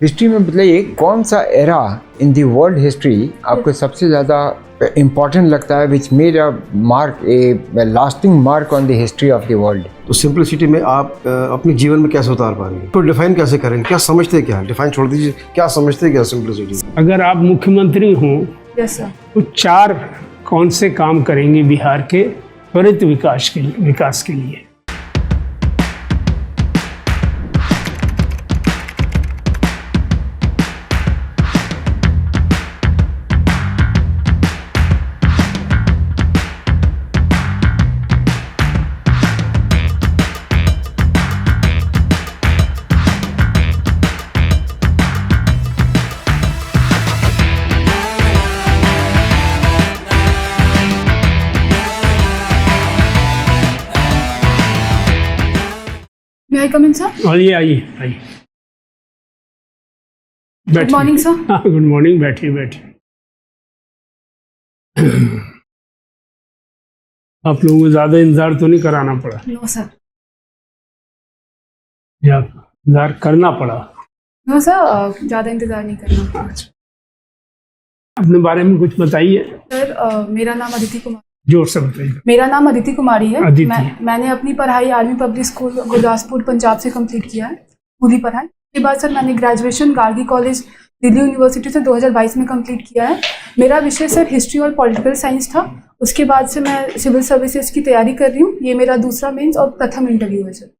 History में बताइए कौन सा era in the world history आपको सबसे ज़्यादा इम्पोर्टेंट लगता है, which made a mark A lasting mark on the history of the world. तो सिंपलिसिटी में आप अपने जीवन में कैसे उतार पाएंगे, तो डिफाइन कैसे करेंगे, क्या समझते हैं, क्या डिफाइन छोड़ दीजिए, क्या समझते हैं क्या सिंपलिसिटी। अगर आप मुख्यमंत्री हों तो 4 कौन से काम करेंगे बिहार के त्वरित विकास के लिए? May I come in, sir? आइए आइए आइए। Good morning, sir. हाँ, गुड मॉर्निंग। बैठिए बैठिए। आप लोगों को ज़्यादा इंतजार तो नहीं कराना पड़ा? No, sir. या इंतजार करना पड़ा? No, sir. ज़्यादा इंतजार नहीं करना। अपने बारे में कुछ बताइए। सर, मेरा नाम अदिति कुमार। जोर से बताइए। मेरा नाम अदिति कुमारी है। अदिति। मैंने अपनी पढ़ाई army public school Gurdaspur Punjab से कंप्लीट किया है, पूरी पढ़ाई। उसके बाद सर मैंने graduation Gargi college Delhi university से 2022 में कंप्लीट किया है। मेरा विषय सर हिस्ट्री और पॉलिटिकल साइंस था। उसके बाद से मैं सिविल सर्विसेज की तैयारी कर रही हूँ। ये मेरा दूसरा मेंस और प्रथम इंटरव्यू है सर।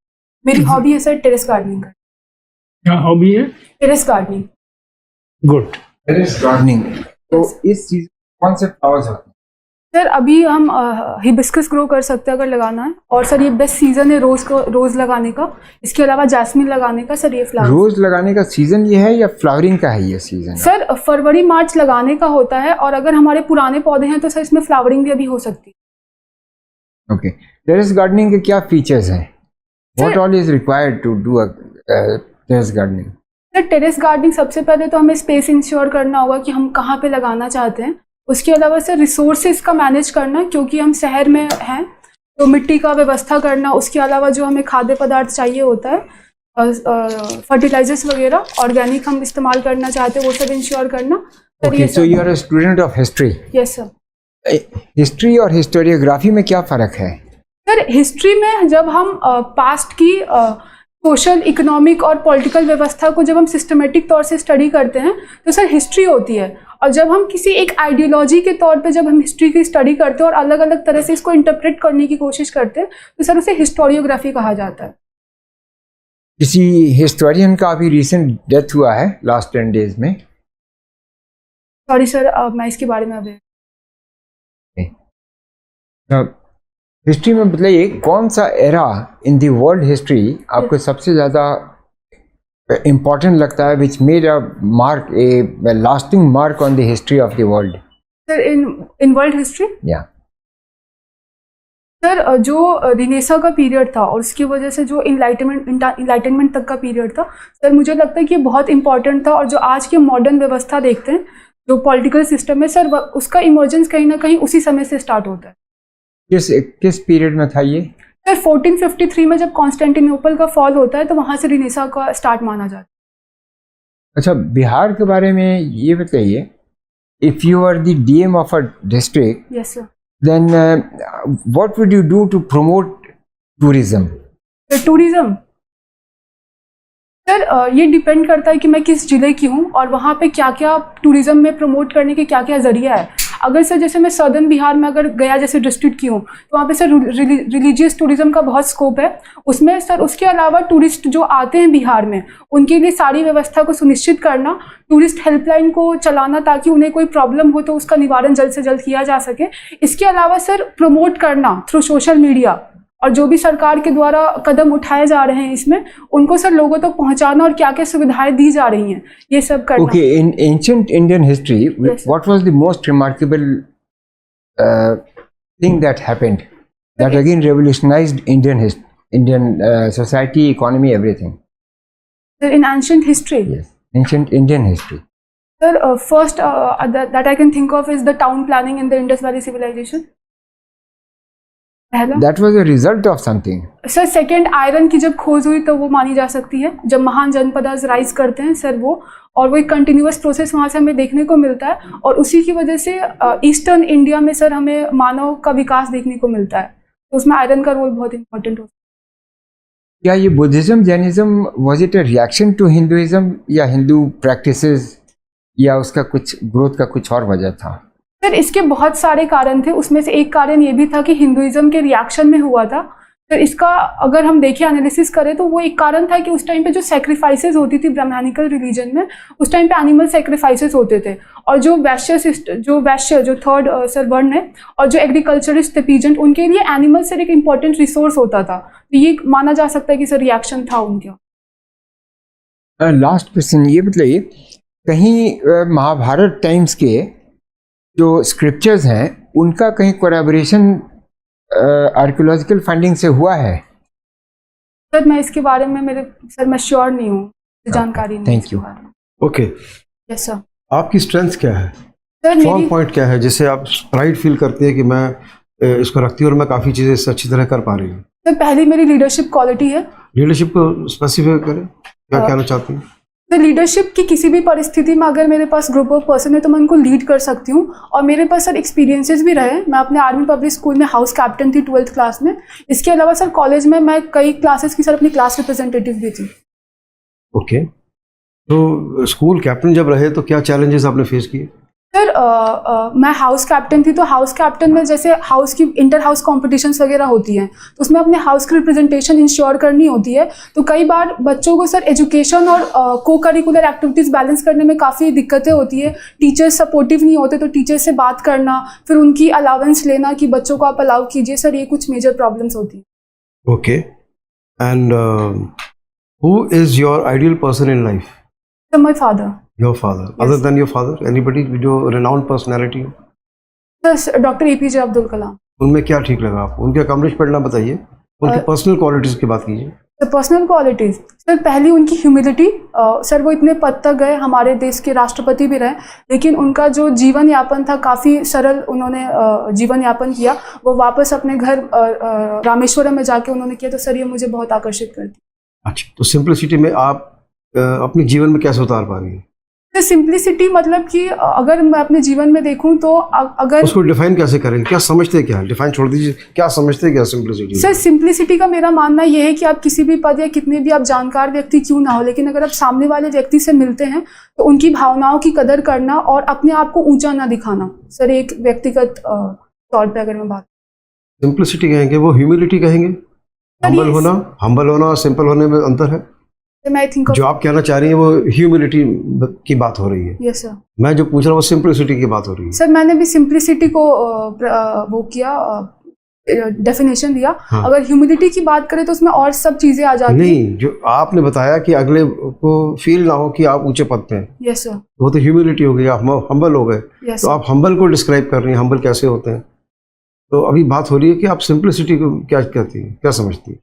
मेरी हॉबी है सर टेरेस गार्डनिंग का। क्या हॉबी है? Terrace gardening. Good. Terrace gardening, तो इस चीज कौन से फ्लावर्स होते हैं? सर अभी हम हिबिस्कस ग्रो कर सकते हैं अगर लगाना है, और सर ये बेस्ट सीजन है रोज लगाने का। इसके अलावा जैस्मिन लगाने का। सर ये फ्लावर रोज लगाने का सीजन ये है या फ्लावरिंग का है ये सीजन? सर फरवरी मार्च लगाने का होता है, और अगर हमारे पुराने पौधे हैं तो सर इसमें फ्लावरिंग भी अभी हो सकती है। ओके, टेरेस गार्डनिंग के क्या फीचर्स हैं? What all is required to do terrace gardening? Sir terrace gardening सबसे पहले तो हमें स्पेस इंश्योर करना होगा कि हम कहाँ पे लगाना चाहते हैं। उसके अलावा सर रिसोर्सेज का मैनेज करना, क्योंकि हम शहर में हैं तो मिट्टी का व्यवस्था करना। उसके अलावा जो हमें खाद्य पदार्थ चाहिए होता है, फर्टिलाइजर्स वगैरह ऑर्गेनिक हम इस्तेमाल करना चाहते हैं, वो सब इंश्योर करना। Okay, so you are a student of history. Yes sir. History और हिस्टोरियोग्राफी में क्या फ़र्क है? सर हिस्ट्री में जब हम पास्ट की सोशल, इकोनॉमिक और पॉलिटिकल व्यवस्था को जब हम सिस्टमेटिक तौर से स्टडी करते हैं तो सर हिस्ट्री होती है। और जब हम किसी एक आइडियोलॉजी के तौर पे जब हम हिस्ट्री की स्टडी करते हैं और अलग अलग तरह से इसको इंटरप्रेट करने की कोशिश करते हैं तो सर उसे हिस्टोरियोग्राफी कहा जाता है। किसी हिस्टोरियन का अभी रिसेंट डेथ हुआ है लास्ट 10 डेज में? सॉरी सर, मैं इसके बारे में अवेयर। हिस्ट्री में बताइए कौन सा era in the world history आपको सबसे ज़्यादा इम्पोर्टेंट लगता है, which made a mark A lasting mark on the history of the world? Sir in world history या सर जो रिनेसा का पीरियड था और उसकी वजह से जो इनलाइटनमेंट तक का पीरियड था, सर मुझे लगता है कि बहुत इंपॉर्टेंट था। और जो आज की मॉडर्न व्यवस्था देखते हैं, जो पॉलिटिकल सिस्टम है सर, उसका इमर्जेंस कहीं ना कहीं उसी समय से स्टार्ट होता है। किस पीरियड में था ये? सर 1453 में जब कॉन्स्टेंटिनोपल का फॉल होता है तो वहां से रिनेसा का स्टार्ट माना जाता है। अच्छा, बिहार के बारे में ये बताइए, if you are the DM of a district, yes sir, then what would you do to promote tourism? Tourism sir ये डिपेंड करता है कि मैं किस जिले की हूँ और वहाँ पे क्या क्या टूरिज्म में प्रमोट करने के क्या क्या जरिया है। अगर सर जैसे मैं सदर्न बिहार में अगर गया जैसे डिस्ट्रिक्ट की हूँ तो वहाँ पे सर रिलीजियस टूरिज्म का बहुत स्कोप है उसमें सर। उसके अलावा टूरिस्ट जो आते हैं बिहार में उनके लिए सारी व्यवस्था को सुनिश्चित करना, टूरिस्ट हेल्पलाइन को चलाना ताकि उन्हें कोई प्रॉब्लम हो तो उसका निवारण जल्द से जल्द किया जा सके। इसके अलावा सर प्रमोट करना थ्रू सोशल मीडिया, और जो भी सरकार के द्वारा कदम उठाए जा रहे हैं इसमें उनको सर लोगों तक पहुंचाना और क्या क्या सुविधाएं दी जा रही हैं ये सब करना। Okay, in ancient Indian history what was the most remarkable thing that happened that again revolutionised Indian society, economy, everything? Sir in ancient history, yes, ancient Indian history. Sir first that I can think of is the town planning in the Indus valley civilisation. पहला that was a result of something. Sir second iron की जब खोज हुई तो वो मानी जा सकती है, जब महान जनपदास राइज करते हैं सर वो, और वो एक कंटिन्यूअस प्रोसेस वहाँ से हमें देखने को मिलता है, और उसी की वजह से ईस्टर्न इंडिया में सर हमें मानव का विकास देखने को मिलता है, तो उसमें आयरन का रोल बहुत इंपॉर्टेंट होता है। क्या ये Buddhism Jainism was it a reaction to Hinduism, या हिंदू प्रैक्टिसेस, या उसका कुछ ग्रोथ का कुछ और वजह था? सर इसके बहुत सारे कारण थे, उसमें से एक कारण ये भी था कि हिंदुइज्म के रिएक्शन में हुआ था। सर इसका अगर हम देखें एनालिसिस करें तो वो एक कारण था कि उस टाइम पे जो सेक्रीफाइसेस होती थी ब्राह्मणिकल रिलीजन में, उस टाइम पे एनिमल सेक्रीफाइसेस होते थे, और जो वैश्य जो थर्ड सर वर्ण है, और जो एग्रीकल्चरिस्ट थे पीजेंट, उनके लिए एनिमल सर एक इम्पॉर्टेंट रिसोर्स होता था, तो ये माना जा सकता है कि सर रिएक्शन था उनका। लास्ट क्वेश्चन ये बताइए, कहीं महाभारत टाइम्स के जो स्क्रिप्चर्स हैं उनका कहीं कोलैबोरेशन आर्कियोलॉजिकल फाइंडिंग से हुआ है? सर मैं इसके बारे में मैं श्योर नहीं हूँ, जानकारी नहीं। Thank you. Okay, yes sir. आपकी स्ट्रेंथ क्या है, सर स्ट्रॉन्ग मेरी पॉइंट क्या है, जिससे आप प्राइड फील करती है कि मैं इसको रखती हूँ और मैं काफ़ी चीज़ें इससे अच्छी तरह कर पा रही हूँ? सर पहली मेरी लीडरशिप क्वालिटी है। लीडरशिप को स्पेसिफाई करें, क्या कहना चाहती हैं? तो लीडरशिप की किसी भी परिस्थिति में अगर मेरे पास ग्रुप ऑफ पर्सन है तो मैं उनको लीड कर सकती हूँ, और मेरे पास सर एक्सपीरियंसेस भी रहे। मैं अपने आर्मी पब्लिक स्कूल में हाउस कैप्टन थी 12th क्लास में। इसके अलावा सर कॉलेज में मैं कई क्लासेस की सर अपनी क्लास रिप्रेजेंटेटिव भी थी। ओके, तो स्कूल कैप्टन जब रहे तो क्या चैलेंजेस आपने फेस किए? सर मैं हाउस कैप्टन थी, तो हाउस कैप्टन में जैसे हाउस की इंटर हाउस कॉम्पिटिशन्स वगैरह होती हैं, तो उसमें अपने हाउस की रिप्रेजेंटेशन इंश्योर करनी होती है। तो कई बार बच्चों को सर एजुकेशन और को करिकुलर एक्टिविटीज़ बैलेंस करने में काफ़ी दिक्कतें होती है। टीचर्स सपोर्टिव नहीं होते, तो टीचर से बात करना, फिर उनकी अलाउंस लेना कि बच्चों को आप अलाउ कीजिए, सर ये कुछ मेजर प्रॉब्लम्स होती हैं। Okay, and who is your ideal person in life? Sir my father. Your father. Yes. Other than your father, anybody जो renowned personality हो? Sir doctor APJ Abdul Kalam. उनमें क्या ठीक लगा आपको? उनके accomplishment ना बताइए, उनकी पर्सनल क्वालिटीज की बात कीजिए। सर पर्सनल क्वालिटीज़, सर पहली उनकी ह्यूमिलिटी। सर वो इतने पद तक गए, हमारे देश के राष्ट्रपति भी रहे, लेकिन उनका जो जीवन यापन था काफ़ी सरल, उन्होंने जीवन यापन किया। वो वापस अपने घर रामेश्वरम में जाके उन्होंने किया, तो सर ये मुझे बहुत आकर्षित करती। अच्छा, तो सिंप्लिसिटी में आप अपने जीवन में कैसे उतार पा रही हैं? तो सिंप्लिसिटी मतलब कि अगर मैं अपने जीवन में देखूं तो अगर उसको डिफाइन कैसे करें, क्या समझते हैं, क्या डिफाइन छोड़ दीजिए, क्या समझते हैं क्या सिंप्लिसिटी? सर सिंप्लिसिटी का मेरा मानना यह है कि आप किसी भी पद या कितने भी आप जानकार व्यक्ति क्यों ना हो, लेकिन अगर आप सामने वाले व्यक्ति से मिलते हैं तो उनकी भावनाओं की कदर करना और अपने आप को ऊंचा ना दिखाना। सर एक व्यक्तिगत तौर पर अगर मैं बात, सिंप्लिसिटी कहेंगे, वो ह्यूमिलिटी कहेंगे? हम्बल होना और सिंपल होने में अंतर है। मैं थिंक जो आप कहना चाह रही हैं वो ह्यूमिलिटी की बात हो रही है। Yes sir. मैं जो पूछ रहा हूँ वो सिंप्लिसिटी की बात हो रही है। सर मैंने भी सिंप्लिसिटी को वो किया, डेफिनेशन दिया। हाँ। अगर ह्यूमिलिटी की बात करें तो उसमें और सब चीजें आ जाती हैं। नहीं, जो आपने बताया कि अगले को फील ना हो कि आप ऊंचे पद पे हैं, यस सर। वो तो ह्यूमिलिटी हो गई, आप हम्बल हो गए। यस तो आप हम्बल को डिस्क्राइब कर रही हैं, हम्बल कैसे होते हैं? तो अभी बात हो रही है कि आप सिंप्लिसिटी को क्या कहती हैं, क्या समझती हैं?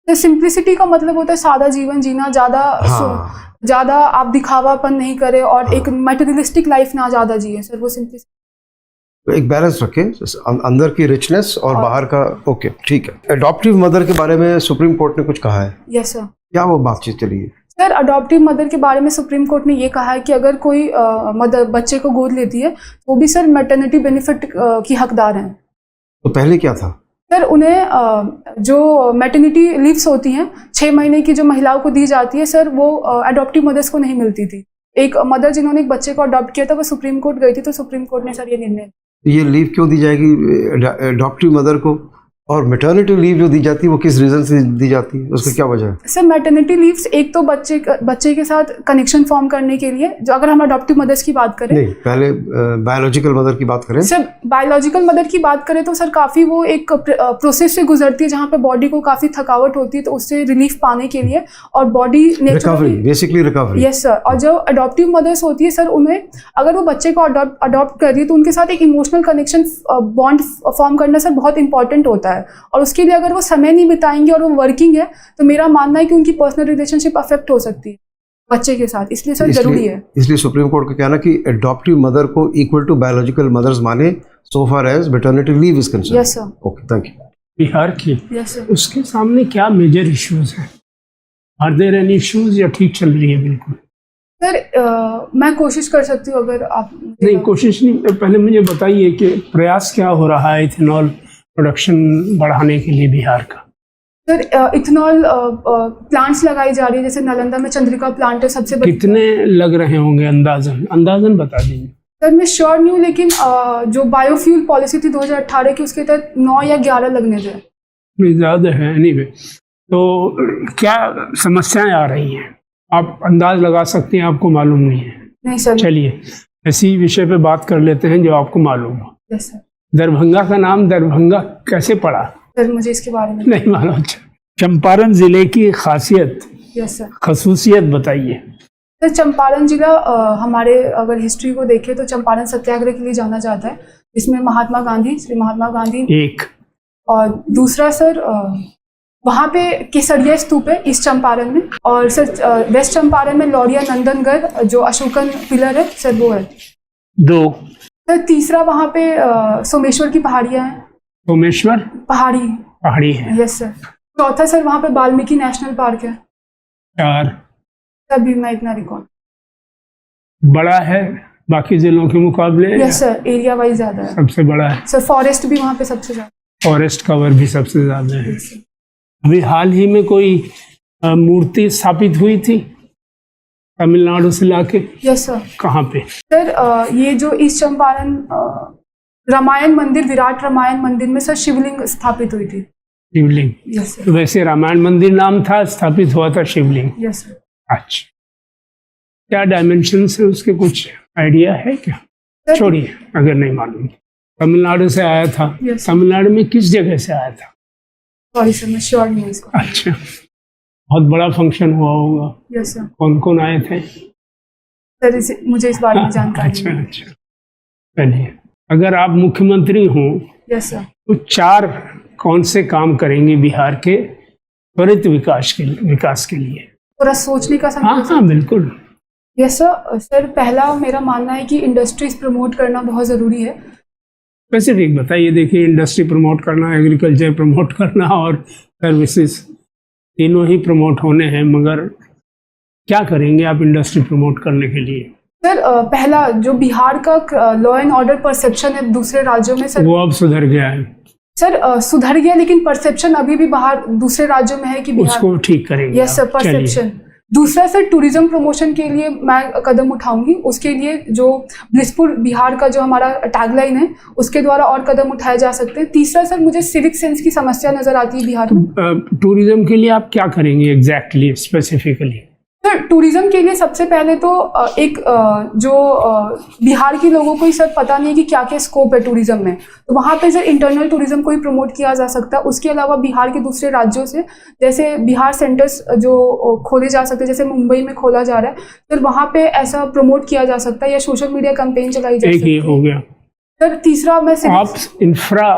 तो सिंप्लिसिटी का मतलब होता है सादा जीवन जीना, हाँ। ज्यादा आप दिखावापन नहीं करें और एक मटेरियलिस्टिक लाइफ ना ज्यादा जिए। सर वो सिंप्लिसिटी, तो एक बैलेंस रखें, अंदर की रिचनेस और बाहर का। ओके, ठीक है। अडॉप्टिव मदर के बारे में सुप्रीम कोर्ट ने कुछ कहा है? Yes sir. क्या वो बातचीत चली है? सर अडॉप्टिव मदर के बारे में सुप्रीम कोर्ट ने ये कहा है कि अगर कोई मदर बच्चे को गोद लेती है वो भी सर मैटरनिटी बेनिफिट की हकदार हैं। तो पहले क्या था? सर उन्हें जो मैटरनिटी लीव्स होती हैं 6 महीने की जो महिलाओं को दी जाती है, सर वो अडॉप्टिव मदर्स को नहीं मिलती थी। एक मदर जिन्होंने एक बच्चे को अडॉप्ट किया था वो सुप्रीम कोर्ट गई थी, तो सुप्रीम कोर्ट ने सर ये निर्णय, ये लीव क्यों दी जाएगी अडॉप्टिव मदर को? और मैटरनिटी लीव जो दी जाती है वो किस रीजन से दी जाती है, उसका क्या वजह है? सर मैटरनिटी लीव्स एक तो बच्चे के साथ कनेक्शन फॉर्म करने के लिए, जो अगर हम अडॉप्टिव मदर्स की बात करें, नहीं, पहले बायोलॉजिकल मदर की बात करें। सर बायोलॉजिकल मदर की बात करें तो सर काफ़ी वो एक प्रोसेस से गुजरती है जहाँ पे बॉडी को काफ़ी थकावट होती है, तो उससे रिलीफ पाने के लिए और body recovery, basically recovery. Yes sir. और जो अडॉप्टिव मदर्स होती है सर, उन्हें अगर वो बच्चे को अडॉप्ट कर रही है तो उनके साथ एक इमोशनल कनेक्शन बॉन्ड फॉर्म करना सर बहुत इंपॉर्टेंट होता है, और उसके लिए अगर वो समय नहीं बिताएंगे और वो वर्किंग है तो मेरा मानना है कि उनकी पर्सनल रिलेशनशिप अफेक्ट हो सकती है बच्चे के साथ, इसलिए सर जरूरी है। इसलिए सुप्रीम कोर्ट का कहना कि अडॉप्टिव मदर को इक्वल टू बायोलॉजिकल मदर्स माने so far as maternity leave is concerned. Yes sir. Okay, thank you. Bihar की, यस सर। उसके सामने क्या मेजर इश्यूज हैं? आर देयर एनी इश्यूज या ठीक चल रही है बिल्कुल? सर मैं कोशिश कर सकती हूँ अगर आप नहीं, कोशिश नहीं, पहले मुझे बताइए कि प्रयास क्या हो रहा है इथेनॉल प्रोडक्शन बढ़ाने के लिए बिहार का? सर इथेनॉल प्लांट्स लगाई जा रही है, जैसे नालंदा में चंद्रिका प्लांट है सबसे बड़ी। कितने लग रहे होंगे अंदाजन बता दीजिए। सर मैं श्योर नहीं हूँ, लेकिन जो बायोफ्यूल पॉलिसी थी 2018 की, उसके तहत 9 या 11 लगने थे। ज़्यादा है एनीवे। तो क्या समस्याएं आ रही हैं, आप अंदाज लगा सकते हैं, आपको मालूम नहीं है? नहीं सर। चलिए इसी विषय पे बात कर लेते हैं जो आपको मालूम हो। Yes sir. दरभंगा का नाम दरभंगा कैसे पड़ा? सर मुझे इसके बारे में नहीं मालूम। चंपारण जिले की खासियत, यस सर। खसूसियत बताइए। सर चंपारण जिला हमारे अगर हिस्ट्री को देखें तो चंपारण सत्याग्रह के लिए जाना जाता है, इसमें महात्मा गांधी, श्री महात्मा गांधी एक, और दूसरा सर वहाँ पे केसरिया स्तूप है ईस्ट चंपारण में, और सर वेस्ट चंपारण में लौरिया नंदनगढ़ जो अशोकन पिलर है सर वो है। दो। सर तीसरा वहाँ पे सोमेश्वर की पहाड़ियाँ हैं। सोमेश्वर पहाड़ी है। Yes sir. चौथा सर वहाँ पे वाल्मीकि नेशनल पार्क है। चार। तभी मैं इतना रिकॉर्ड। बड़ा है बाकी जिलों के मुकाबले? यस सर, एरिया वाइज ज्यादा है। सबसे बड़ा है। सर फॉरेस्ट भी वहाँ पे सबसे ज्यादा। फॉरेस्ट कवर भी सबसे ज्यादा है। अभी हाल ही में कोई मूर्ति स्थापित हुई थी तमिलनाडु से लाके? Yes sir. कहाँ पे? सर ये जो ईस्ट चंपारण रामायण मंदिर, विराट रामायण मंदिर में सर शिवलिंग स्थापित हुई थी। शिवलिंग? Yes sir. तो वैसे रामायण मंदिर नाम था, स्थापित हुआ था शिवलिंग? Yes sir. अच्छा, क्या डायमेंशंस है उसके, कुछ आइडिया है क्या? छोड़िए अगर नहीं मालूम। तमिलनाडु से आया था? Yes. तमिलनाडु में किस जगह से आया था? सॉरी सर मैं श्योर नहीं हूँ इसको। अच्छा, बहुत बड़ा फंक्शन हुआ होगा। Yes sir. कौन कौन आए थे? सर मुझे इस बारे में जानकारी अच्छा नहीं है। अच्छा, चलिए, अगर आप मुख्यमंत्री हों यस सर। तो 4 कौन से काम करेंगे बिहार के त्वरित विकास के लिए? थोड़ा सोचने का समय। हाँ बिल्कुल। Yes sir. सर पहला मेरा मानना है कि इंडस्ट्रीज प्रमोट करना बहुत ज़रूरी है। स्पेसिफिक बताइए। देखिए, इंडस्ट्री प्रमोट करना, एग्रीकल्चर प्रमोट करना और सर्विसेज, तीनों ही प्रमोट होने हैं, मगर क्या करेंगे आप इंडस्ट्री प्रमोट करने के लिए? सर पहला जो बिहार का लॉ एंड ऑर्डर परसेप्शन है दूसरे राज्यों में सर, वो अब सुधर गया है? सर सुधर गया, लेकिन परसेप्शन अभी भी बाहर दूसरे राज्यों में है कि बिहार। उसको ठीक करेंगे? Yes sir, perception. दूसरा सर टूरिज्म प्रमोशन के लिए मैं कदम उठाऊंगी, उसके लिए जो ब्लिसफुल बिहार का जो हमारा टैगलाइन है उसके द्वारा और कदम उठाए जा सकते हैं। तीसरा सर मुझे सिविक सेंस की समस्या नजर आती है बिहार में। टूरिज्म के लिए आप क्या करेंगे एग्जैक्टली, स्पेसिफिकली? सर टूरिज्म के लिए सबसे पहले तो जो बिहार के लोगों को ही सर पता नहीं है कि क्या क्या स्कोप है टूरिज्म में, तो वहाँ पे सर इंटरनल टूरिज्म को ही प्रमोट किया जा सकता है। उसके अलावा बिहार के दूसरे राज्यों से जैसे बिहार सेंटर्स जो खोले जा सकते हैं, जैसे मुंबई में खोला जा रहा है, फिर वहाँ पे ऐसा प्रमोट किया जा सकता है या सोशल मीडिया कैंपेन चलाई जा सकती है। हो गया सर। तीसरा मैं आप इंफ्रा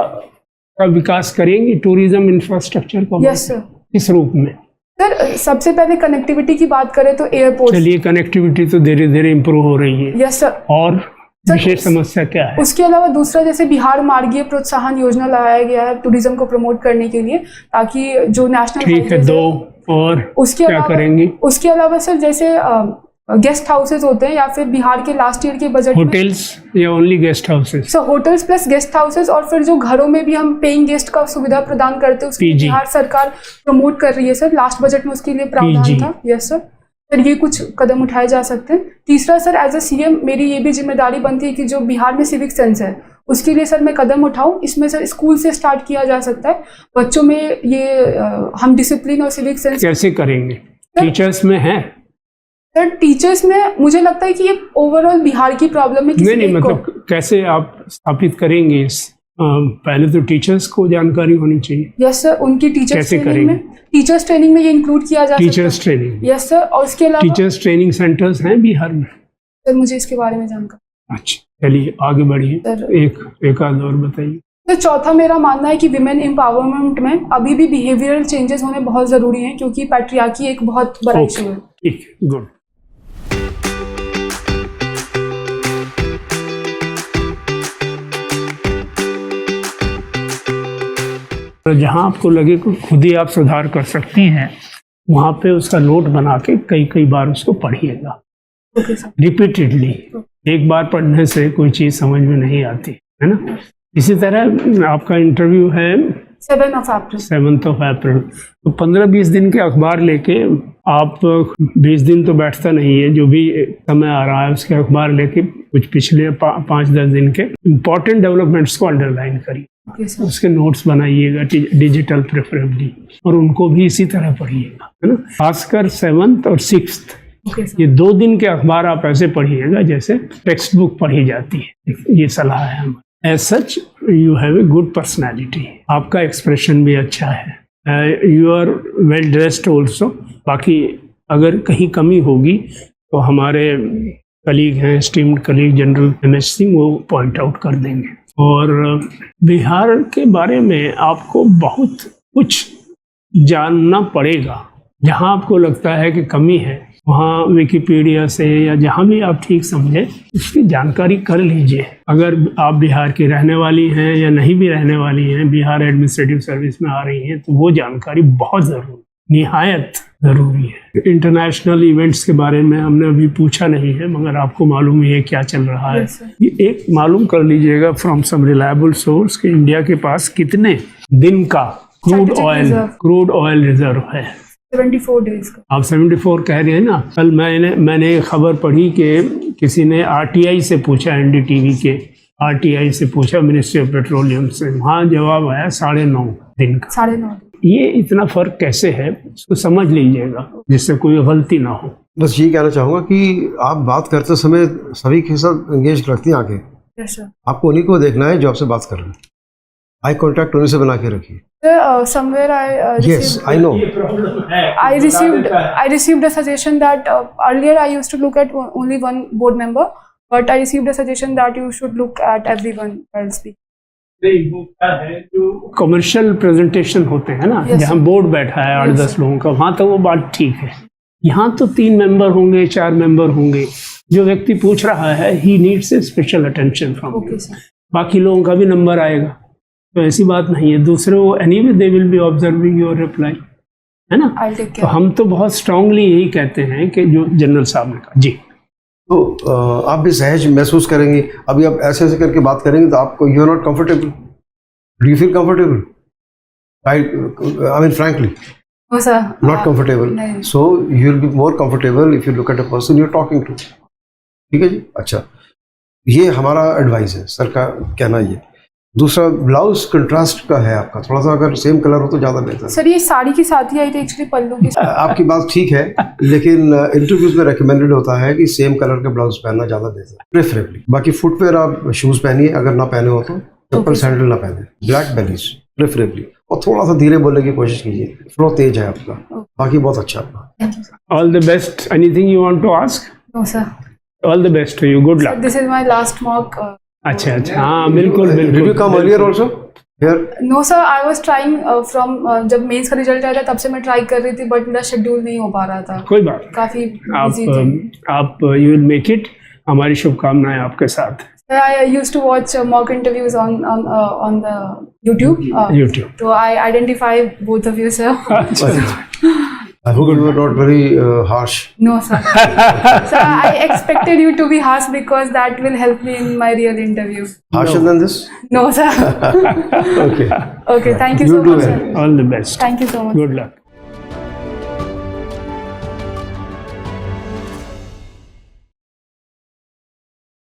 का विकास करेंगे, टूरिज्म इंफ्रास्ट्रक्चर का? Yes sir. किस रूप में? सर सबसे पहले कनेक्टिविटी की बात करें तो एयरपोर्ट। चलिए, कनेक्टिविटी तो धीरे धीरे इम्प्रूव हो रही है। Yes sir. और विशेष समस्या क्या है? उसके अलावा दूसरा जैसे बिहार मार्गीय प्रोत्साहन योजना लगाया गया है टूरिज्म को प्रमोट करने के लिए, ताकि जो नेशनल ठीक है, 2 और उसके क्या करेंगे? उसके अलावा सर जैसे गेस्ट हाउसेज होते हैं, या फिर बिहार के लास्ट ईयर के बजट होटल्स या only guest houses? Sir hotels plus guest houses, और फिर जो घरों में भी हम पेइंग गेस्ट का सुविधा प्रदान करते हैं उसकी बिहार सरकार प्रमोट कर रही है सर। लास्ट बजट में उसके लिए प्रावधान था। Yes sir. सर ये कुछ कदम उठाए जा सकते हैं। तीसरा सर एज अ सीएम मेरी ये भी जिम्मेदारी बनती है कि जो बिहार में सिविक सेंस है उसके लिए सर मैं कदम उठाऊं। इसमें सर स्कूल से स्टार्ट किया जा सकता है, बच्चों में ये हम डिसिप्लिन और सिविक सेंस कैसे करेंगे? टीचर्स में है? सर टीचर्स में मुझे लगता है कि ये ओवरऑल बिहार की प्रॉब्लम है। नहीं, मतलब कैसे आप स्थापित करेंगे इस? पहले तो टीचर्स को जानकारी होनी चाहिए। Yes sir. उनकी टीचर्स ट्रेनिंग में ये इंक्लूड किया जा सकता है। Teachers training? Yes sir. और उसके अलावा टीचर्स ट्रेनिंग सेंटर्स हैं बिहार में? सर मुझे इसके बारे में जानकारी। अच्छा, चलिए आगे बढ़िए। एक आध और बताइए। तो चौथा मेरा मानना है कि विमेन एम्पावरमेंट में अभी भी बिहेवियरल चेंजेस होने बहुत जरूरी हैं, क्योंकि पैट्रियार्की एक बहुत बड़ा इशू है। ठीक है, गुड। जहाँ आपको लगे कि खुद ही आप सुधार कर सकती हैं, वहाँ पे उसका नोट बना के कई बार उसको पढ़िएगा ओके सर। रिपीटेडली। एक बार पढ़ने से कोई चीज़ समझ में नहीं आती है ना। इसी तरह आपका इंटरव्यू है 7 अप्रैल। 7 अप्रैल, तो 15-20 दिन के अखबार लेके आप 20 दिन तो बैठता नहीं है, जो भी समय आ रहा है उसके अखबार लेके कुछ पिछले 5-10 दिन के इम्पोर्टेंट डेवलपमेंट्स को अंडरलाइन करिए, ओके सर। उसके नोट्स बनाइएगा डिजिटल प्रेफरेबली, और उनको भी इसी तरह पढ़िएगा, है ना। खासकर 7th और 6th ओके सर। ये 2 दिन के अखबार आप ऐसे पढ़िएगा जैसे टेक्स्ट बुक पढ़ी जाती है, ये सलाह है हमारी। As such you have a good personality, आपका एक्सप्रेशन भी अच्छा है, you are well dressed also. बाकी अगर कहीं कमी होगी तो हमारे कलीग हैं, esteemed colleague general MS Singh, वो पॉइंट आउट कर देंगे। और बिहार के बारे में आपको बहुत कुछ जानना पड़ेगा। जहाँ आपको लगता है कि कमी है, वहाँ विकिपीडिया से या जहाँ भी आप ठीक समझे उसकी जानकारी कर लीजिए। अगर आप बिहार की रहने वाली हैं या नहीं भी रहने वाली हैं, बिहार एडमिनिस्ट्रेटिव सर्विस में आ रही हैं, तो वो जानकारी बहुत ज़रूरी, निहायत ज़रूरी है। इंटरनेशनल इवेंट्स के बारे में हमने अभी पूछा नहीं है, मगर आपको मालूम ही है क्या चल रहा है। Yes, sir. ये एक मालूम कर लीजिएगा फ्रॉम सम रिलायबल सोर्स कि इंडिया के पास कितने दिन का क्रूड ऑयल रिजर्व है। 74 डेज का। आप 74 कह रहे हैं ना। कल मैंने एक खबर पढ़ी कि किसी ने RTI से पूछा, NDTV के RTI से पूछा, मिनिस्ट्री ऑफ पेट्रोलियम से, वहाँ जवाब आया 9.5 दिन का। 9.5। ये इतना फर्क कैसे है, इसको समझ लीजिएगा जिससे कोई गलती ना हो। बस ये कहना चाहूँगा कि आप बात करते समय सभी के साथ एंगेज रखती हैं आंखें, यस सर। आपको उन्हीं को देखना है जो आपसे बात कर रहे हैं। आई कांटेक्ट उन्हीं से बना के रखिए। Somewhere I Yes, I know. I received a suggestion that earlier I used to look at only one board member, but I received a suggestion that you should look at everyone else. Commercial presentation होते हैं ना, Yes, जहाँ sir. Board बैठा है 8-10 sir. लोगों का, वहाँ तो वो बात ठीक है। यहाँ तो 3 मेंबर होंगे, 4 मेंबर होंगे, जो व्यक्ति पूछ रहा है he needs a special attention from you. Okay sir. बाकी लोगों का भी नंबर आएगा, तो ऐसी बात नहीं है। दूसरे वो anyway they will be observing your reply, है ना। I'll take तो care. हम तो बहुत स्ट्रांगली यही कहते हैं कि जो जनरल साहब ने कहा। जी, तो आप भी सहज महसूस करेंगे। अभी आप ऐसे ऐसे करके बात करेंगे तो आपको you are not comfortable. Do you feel comfortable? I mean frankly No sir. not comfortable. नहीं. So you will be more comfortable if you look at a person you're talking to. ठीक है जी। अच्छा, ये हमारा एडवाइस है, sir का कहना ये। दूसरा, ब्लाउज कंट्रास्ट का है आपका, थोड़ा सा अगर सेम कलर हो तो ज़्यादा बेहतर सर ये साड़ी के साथ ही आई थी एक्चुअली, पल्लू के है। साथ। आपकी बात ठीक है, लेकिन इंटरव्यूज में रिकमेंडेड होता है कि सेम कलर का ब्लाउज पहनना ज़्यादा बेहतर है, प्रेफरेबली। बाकी फुटवेयर आप शूज़ पहनिए, अगर ना पहने हो तो चप्पल सैंडल ना पहने, ब्लैक बेलीज प्रेफरेबली, और थोड़ा सा धीरे बोलने की कोशिश कीजिए, फ्लो तेज है आपका, बाकी बहुत अच्छा आपका। Thank you sir. All the best. Anything you want to ask? No sir. All the best to you, good luck. This is my last mock. अच्छा अच्छा, हाँ बिल्कुल Did you come बिल्कुल। earlier also? Here? No sir, I was trying from जब mains का result आया था तब से मैं ट्राई कर रही थी, बट मेरा शेड्यूल नहीं हो पा रहा था, कोई बात नहीं। काफी बिजी थी। आप यू विल मेक इट। हमारी शुभकामनाएं आपके साथ। I used to watch mock interviews on the YouTube. YouTube. So I identify both of you, sir. I hope you were not very harsh. No, sir. So I expected you to be harsh because that will help me in my real interview. Harsher than this? No, sir. Okay. Okay, thank you You so do much, well. sir. All the best, Thank you so much. Good luck.